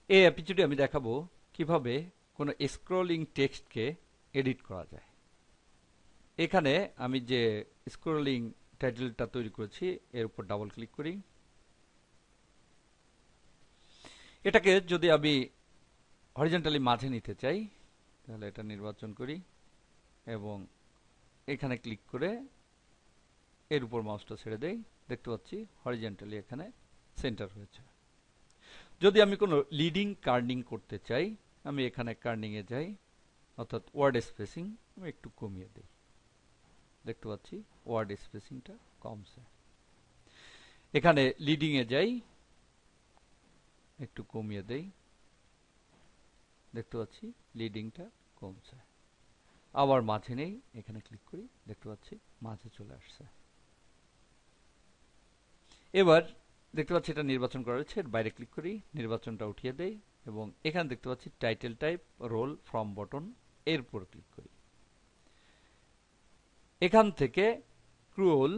এই এপিসোডে আমি দেখাবো কিভাবে কোনো স্ক্রলিং টেক্সটকে এডিট করা যায়। এখানে আমি যে স্ক্রলিং টাইটেলটা তৈরি করেছি এর উপর ডাবল ক্লিক করি। এটাকে যদি আমি হরিজন্টালি মাঝে নিতে চাই তাহলে এটা নির্বাচন করি এবং এখানে ক্লিক করে এর উপর মাউসটা ছেড়ে দেই। দেখতে পাচ্ছি হরিজন্টালি এখানে সেন্টার হয়েছে। যদি আমি কোনো লিডিং কার্নিং করতে চাই, আমি এখানে কার্নিংয়ে যাই, অর্থাৎ ওয়ার্ড স্পেসিং আমি একটু কমিয়ে দিই। দেখতে পাচ্ছি ওয়ার্ড স্পেসিংটা কমছে। এখানে লিডিংয়ে যাই, একটু কমিয়ে দেই। দেখতে পাচ্ছি লিডিংটা কমছে। আবার মাঝে নেই, এখানে ক্লিক করি, দেখতে পাচ্ছি মাঝে চলে আসছে। এবার দেখতে পাচ্ছি এটা নির্বাচন করা হয়েছে, এর বাইরে ক্লিক করি, নির্বাচনটা উঠিয়ে দেই এবং এখানে দেখতে পাচ্ছি title type role from button, এর উপর ক্লিক করি। এখান থেকে ক্রুয়েল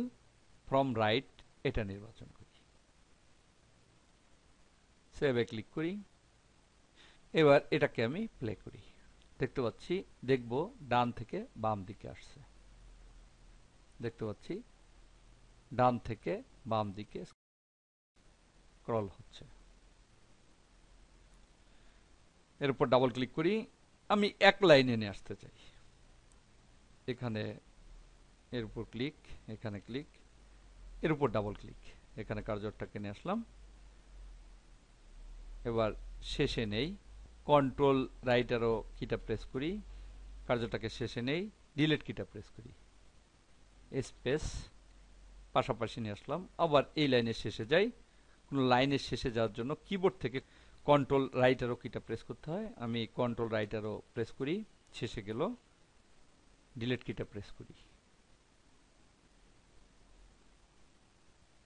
ফ্রম রাইট এটা নির্বাচন করি, সেভে ক্লিক করি। এবার এটাকে আমি প্লে করি। দেখতে পাচ্ছি দেখব ডান থেকে বাম দিকে আসছে। দেখতে পাচ্ছি ডান থেকে বাম দিকে স্ক্রল হচ্ছে। এর উপর ডাবল ক্লিক করি, আমি এক লাইনে নিয়ে আসতে চাই। এখানে এর উপর ক্লিক, এখানে ক্লিক, এর উপর ডাবল ক্লিক, এখানে কার্যরটাকে নিয়ে আসলাম। এবার শেষে নেই, কন্ট্রোল রাইট অ্যারো কিটা প্রেস করি, কার্যটাকে শেষে নেই, ডিলিট কিটা প্রেস করি, স্পেস, পাশাপাশি নিয়ে আসলাম। আবার এই লাইনের শেষে যাই। কোনো লাইনের শেষে যাওয়ার জন্য কিবোর্ড থেকে কন্ট্রোল রাইট অ্যারো কিটা প্রেস করতে হয়, আমি কন্ট্রোল রাইট অ্যারো প্রেস করি, শেষে গেল, ডিলিট কিটা প্রেস করি,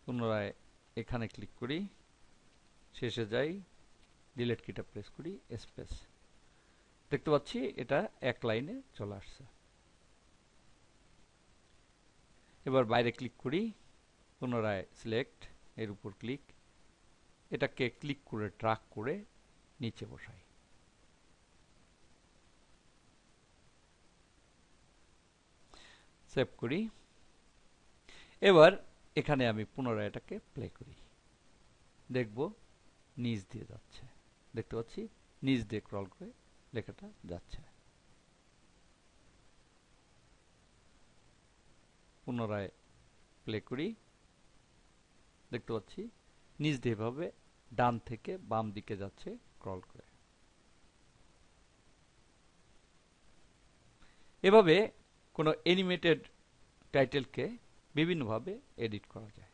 পুনরায় এখানে ক্লিক করি, শেষে যাই, ডিলিট কিটা প্রেস করি, স্পেস। দেখতে পাচ্ছি এটা এক লাইনে চলে আসছে। এবার বাইরে ক্লিক করি, পুনরায় সিলেক্ট, এর উপর ক্লিক, এটাকে ক্লিক করে ড্রাগ করে নিচে বসাই। সেভ করি। এবার এখানে আমি পুনরায় এটাকে প্লে করি, দেখব নিচ দিয়ে যাচ্ছে। দেখতে পাচ্ছি নিচ দিয়ে ক্রল করে লেখাটা যাচ্ছে। পুনরায় প্লে করি, দেখতে পাচ্ছি নিচ দিয়ে এভাবে ডান থেকে বাম দিকে যাচ্ছে ক্রল করে। এভাবে কোনো অ্যানিমেটেড টাইটেলকে বিভিন্নভাবে এডিট করা যায়।